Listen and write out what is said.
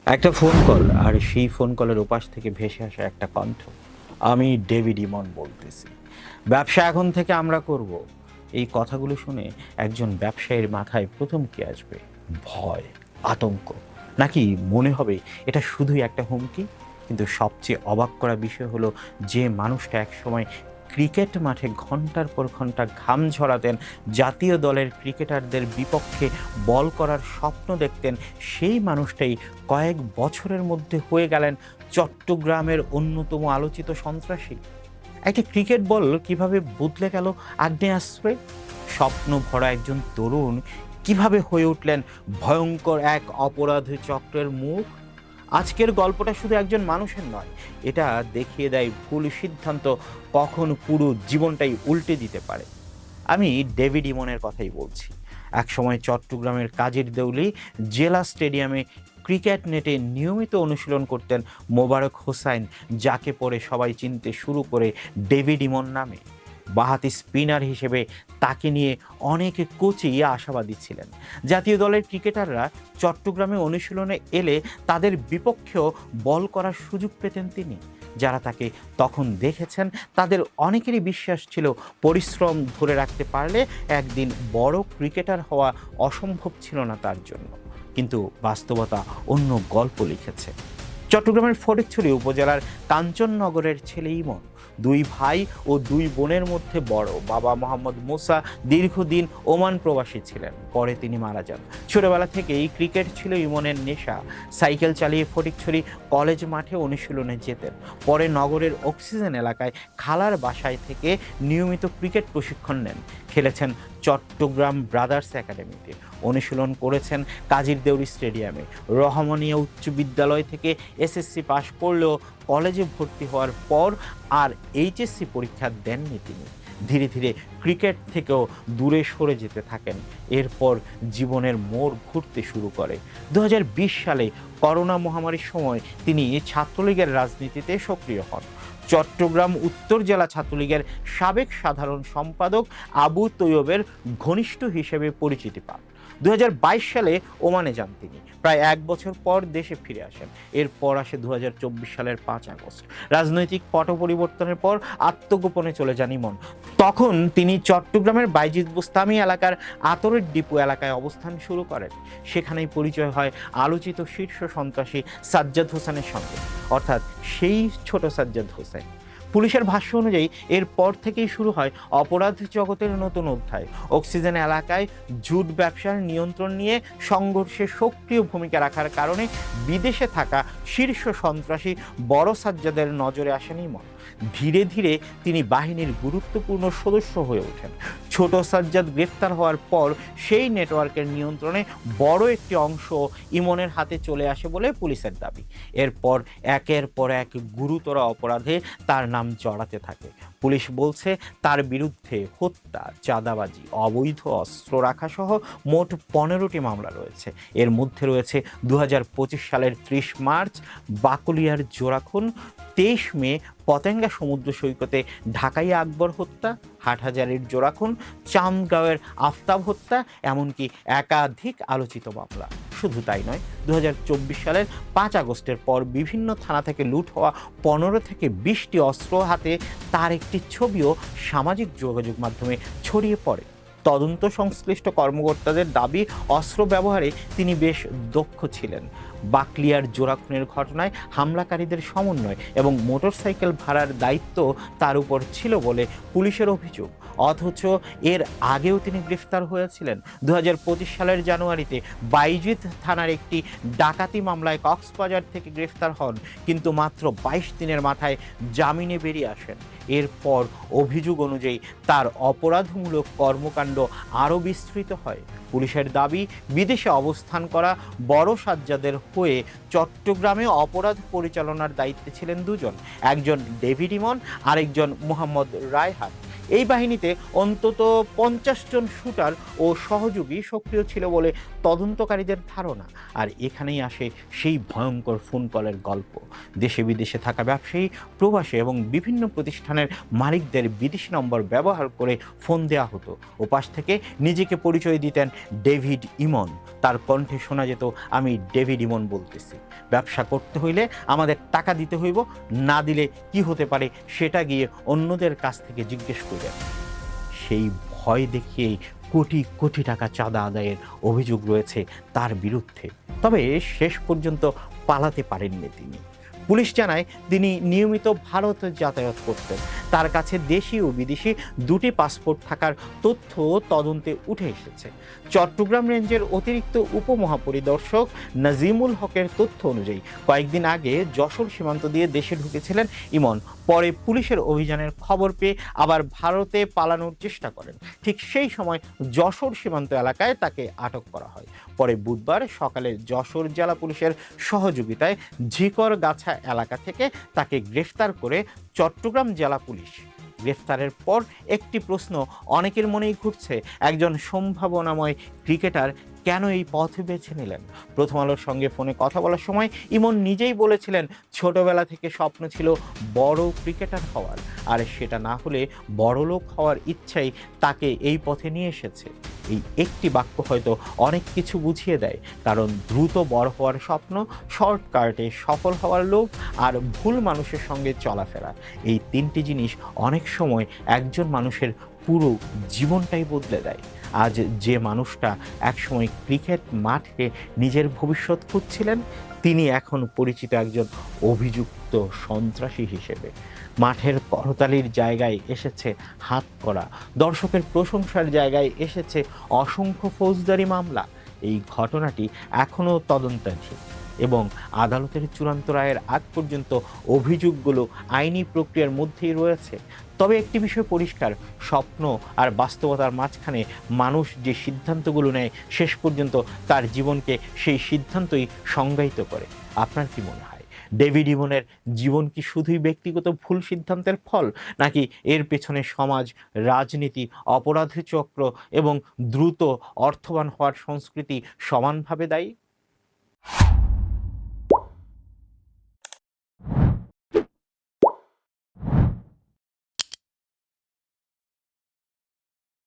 একটা phone call আর সেই phone কলের ওপাশ থেকে ভেসে আসা একটা কণ্ঠ। আমি ডেভিড ইমন বলতেছি। ব্যবসা এখন থেকে আমরা করব। এই কথাগুলো শুনে একজন ব্যবসায়ীর মাথায় প্রথম কি আসবে? ভয়, আতঙ্ক, নাকি মনে হবে এটা শুধুই একটা হুমকি? কিন্তু সবচেয়ে অবাক করা বিষয় হলো, যে মানুষটা একসময় ক্রিকেট মাঠে ঘন্টার পর ঘন্টা ঘাম ঝরাতেন, জাতীয় দলের ক্রিকেটারদের বিপক্ষে বল করার স্বপ্ন দেখতেন, সেই মানুষটাই কয়েক বছরের মধ্যে হয়ে গেলেন চট্টগ্রামের অন্যতম আলোচিত সন্ত্রাসী। একটা ক্রিকেট বল কিভাবে বদলে গেল আগ্নেয়াস্ত্রে? স্বপ্ন ভরা একজন তরুণ কিভাবে হয়ে উঠলেন ভয়ঙ্কর এক অপরাধ চক্রের মুখ? আজকের গল্পটা শুধু একজন মানুষের নয়, এটা দেখিয়ে দেয় ভুল সিদ্ধান্ত কখন পুরো জীবনটাই উল্টে দিতে পারে। আমি ডেভিড ইমনের কথাই বলছি। একসময় চট্টগ্রামের কাজীর দেউলি জেলা স্টেডিয়ামে ক্রিকেট নেটে নিয়মিত অনুশীলন করতেন মোবারক হোসাইন, যাকে পরে সবাই চিনতে শুরু করে ডেভিড ইমন নামে। বাঁহাতি স্পিনার হিসেবে তাকে নিয়ে অনেক কোচই আশাবাদী ছিলেন। জাতীয় দলের ক্রিকেটাররা চট্টগ্রামে অনুশীলনে এলে তাদের বিপক্ষেও বল করার সুযোগ পেতেন তিনি। যারা তাকে তখন দেখেছেন তাদের অনেকেরই বিশ্বাস ছিল, পরিশ্রম ধরে রাখতে পারলে একদিন বড় ক্রিকেটার হওয়া অসম্ভব ছিল না তার জন্য। কিন্তু বাস্তবতা অন্য গল্প লিখেছে। চট্টগ্রামের ফটিকছড়ি উপজেলার কাঞ্চননগরের ছেলে ইমন, দুই ভাই ও দুই বোনের মধ্যে বড়। বাবা মোহাম্মদ মুসা দীর্ঘদিন ওমান প্রবাসী ছিলেন, পরে তিনি মারা যান। ছোটবেলা থেকেই ক্রিকেট ছিল ইমনের নেশা। সাইকেল চালিয়ে ফটিকছড়ি কলেজ মাঠে অনুশীলনে যেতেন। পরে নগরের অক্সিজেন এলাকায় খালার বাসায় থেকে নিয়মিত ক্রিকেট প্রশিক্ষণ নেন। খেলেছেন চট্টগ্রাম ব্রাদার্স একাডেমিতে, অনুশীলন করেছেন কাজীর দেউরি স্টেডিয়ামে। রহমানিয়া উচ্চ বিদ্যালয় থেকে এসএসসি পাশ করলেও কলেজে ভর্তি হওয়ার পর আর এইচএসসি পরীক্ষা দেননি তিনি। ধীরে ধীরে ক্রিকেট থেকেও দূরে সরে যেতে থাকেন। এরপর জীবনের মোড় ঘুরতে শুরু করে। 2020 সালে করোনা মহামারীর সময় তিনি ছাত্রলীগের রাজনীতিতে সক্রিয় হন। চট্টগ্রাম উত্তর জেলা ছাত্রলীগের সাবেক সাধারণ সম্পাদক আবু তৈয়বের ঘনিষ্ঠ হিসেবে পরিচিতি পান। 2022 সালে ওমানে যান তিনি। প্রায় এক বছর পর দেশে ফিরে আসেন। এরপর আসে 2024 সালের 5 আগস্ট। রাজনৈতিক পট পরিবর্তনের পর আত্মগোপনে চলে যান ইমন। তখন তিনি চট্টগ্রামের বাইজিদ বুস্তামি এলাকার আতরের ডিপো এলাকায় অবস্থান শুরু করেন। সেখানেই পরিচয় হয় আলোচিত শীর্ষ সন্ত্রাসী সাজ্জাদ হোসেনের সঙ্গে, অর্থাৎ সেই ছোট সাজ্জাদ হোসেন। পুলিশের ভাষ্য অনুযায়ী এরপর থেকেই শুরু হয় অপরাধ জগতের নতুন অধ্যায়। অক্সিজেন এলাকায় জুট ব্যবসার নিয়ন্ত্রণ নিয়ে সংঘর্ষে সক্রিয় ভূমিকা রাখার কারণে বিদেশে থাকা শীর্ষ সন্ত্রাসী বড় সাজ্জাদের নজরে আসেন ইমন। ধীরে ধীরে তিনি বাহিনীর গুরুত্বপূর্ণ সদস্য হয়ে ওঠেন। ছোট সাজ্জাদ গ্রেফতার হওয়ার পর সেই নেটওয়ার্কের নিয়ন্ত্রণে বড় একটি অংশ ইমনের হাতে চলে আসে বলে পুলিশের দাবি। এরপর একের পর এক গুরুতর অপরাধে তার নাম জড়াতে থাকে। পুলিশ বলছে তার বিরুদ্ধে হত্যা, চাঁদাবাজি, অবৈধ অস্ত্র রাখা সহ মোট 15টি মামলা রয়েছে। এর মধ্যে রয়েছে 2025 সালের 30 মার্চ বাকলিয়ার জোড়াখুন, 23 মে পতেঙ্গা সমুদ্র সৈকতে ঢাকাই আকবর হত্যা, হাটহাজারির জোড়াখুন, চান্দগাঁওয়ের আফতাব হত্যা, এমনকি একাধিক আলোচিত মামলা। শুধু তাই নয়, 2024 সালের 5 আগস্টের পর বিভিন্ন থানা থেকে লুট হওয়া 15 থেকে 20টি অস্ত্র হাতে তার একটি ছবিও সামাজিক যোগাযোগ মাধ্যমে ছড়িয়ে পড়ে। তদন্ত সংশ্লিষ্ট কর্মকর্তাদের দাবি, অস্ত্র ব্যবহারে তিনি বেশ দক্ষ ছিলেন। বাকলিয়ার জোড়াখুনের ঘটনায় হামলাকারীদের সমন্বয় এবং মোটরসাইকেল ভাড়ার দায়িত্ব তার উপর ছিল বলে পুলিশের অভিযোগ। অথচ এর আগেও তিনি গ্রেফতার হয়েছিলেন। 2025 সালের জানুয়ারিতে বাইজিদ থানার একটি ডাকাতি মামলায় কক্সবাজার থেকে গ্রেফতার হন, কিন্তু মাত্র 22 দিনের মাথায় জামিনে বেরিয়ে আসেন। এরপর অভিযোগ অনুযায়ী তার অপরাধমূলক কর্মকাণ্ড আরও বিস্তৃত হয়। পুলিশের দাবি, বিদেশে অবস্থান করা বড় সাজ্জাদের হয়ে চট্টগ্রামে অপরাধ পরিচালনার দায়িত্বে ছিলেন দুজন, একজন ডেভিড ইমন, আরেকজন মোহাম্মদ রায়হান। এই বাহিনীতে অন্তত 50 জন শুটার ও সহযোগী সক্রিয় ছিল বলে তদন্তকারীদের ধারণা। আর এখানেই আসে সেই ভয়ঙ্কর ফোন কলের গল্প। দেশে বিদেশে থাকা ব্যবসায়ী, প্রবাসী এবং বিভিন্ন প্রতিষ্ঠানের মালিকদের বিদেশি নম্বর ব্যবহার করে ফোন দেওয়া হতো। ওপাশ থেকে নিজেকে পরিচয় দিতেন ডেভিড ইমন। তার কণ্ঠে শোনা যেত, আমি ডেভিড ইমন বলতেছি। ব্যবসা করতে হইলে আমাদের টাকা দিতে হইব, না দিলে কি হতে পারে সেটা গিয়ে অন্যদের কাছ থেকে জিজ্ঞেস করবেন। সেই ভয় দেখিয়েই কোটি কোটি টাকা চাঁদা আদায়ের অভিযোগ রয়েছে তার বিরুদ্ধে। তবে শেষ পর্যন্ত পালাতে পারেননি তিনি। পুলিশ জানায় তিনি নিয়মিত ভারত যাতায়াত করতেন। তার কাছে দেশি ও বিদেশি দুটি পাসপোর্ট থাকার তথ্য তদন্তে উঠে এসেছে। চট্টগ্রাম রেঞ্জের অতিরিক্ত উপমহাপরিদর্শক নাজিমুল হকের তথ্য অনুযায়ী কয়েকদিন আগে যশোর সীমান্ত দিয়ে দেশে ঢুকেছিলেন ইমন। পরে পুলিশের অভিযানের খবর পেয়ে আবার ভারতে পালানোর চেষ্টা করেন। ঠিক সেই সময় যশোর সীমান্ত এলাকায় তাকে আটক করা হয়। পরে বুধবার সকালে যশোর জেলা পুলিশের সহযোগিতায় ঝিকরগাছা এলাকা থেকে তাকে গ্রেফতার করে চট্টগ্রাম জেলা পুলিশ। গ্রেফতারের পর একটি প্রশ্ন অনেকের মনেই ঘুরছে, একজন সম্ভাবনাময় ক্রিকেটার কেন এই পথ বেছে নিলেন? প্রথম আলোর সঙ্গে ফোনে কথা বলার সময় ইমন নিজেই বলেছিলেন, ছোটবেলা থেকে স্বপ্ন ছিল বড় ক্রিকেটার হওয়ার, আর সেটা না হলে বড়লোক হওয়ার ইচ্ছাই তাকে এই পথে নিয়ে এসেছে। এই একটি বাক্য হয়তো অনেক কিছু বুঝিয়ে দেয়, কারণ দ্রুত বড় হওয়ার স্বপ্ন, শর্টকাটে সফল হওয়ার লোভ আর ভুল মানুষের সঙ্গে চলাফেরা, এই তিনটি জিনিস অনেক সময় একজন মানুষের পুরো জীবনটাই বদলে দেয়। আজ যে মানুষটা একসময় ক্রিকেট মাঠে নিজের ভবিষ্যৎ খুঁজছিলেন, তিনি এখন পরিচিত একজন অভিযুক্ত সন্ত্রাসী হিসেবে। মাঠের করতালির জায়গায় এসেছে হাত করা, দর্শকের প্রশংসার জায়গায় এসেছে অসংখ্য ফৌজদারি মামলা। এই ঘটনাটি এখনও তদন্তাধীন এবং আদালতের চূড়ান্ত রায়ের আগ পর্যন্ত অভিযোগগুলো আইনি প্রক্রিয়ার মধ্যেই রয়েছে। তবে একটি বিষয় পরিষ্কার, স্বপ্ন আর বাস্তবতার মাঝখানে মানুষ যে সিদ্ধান্তগুলো নেয়, শেষ পর্যন্ত তার জীবনকে সেই সিদ্ধান্তই সংজ্ঞায়িত করে। আপনার কি মনে হয়, ডেভিড ইমনের জীবন কি শুধুই ব্যক্তিগত ভুল সিদ্ধান্তের ফল, নাকি এর পেছনে সমাজ, রাজনীতি, অপরাধ চক্র এবং দ্রুত অর্থবান হওয়ার সংস্কৃতি সমানভাবে দায়ী?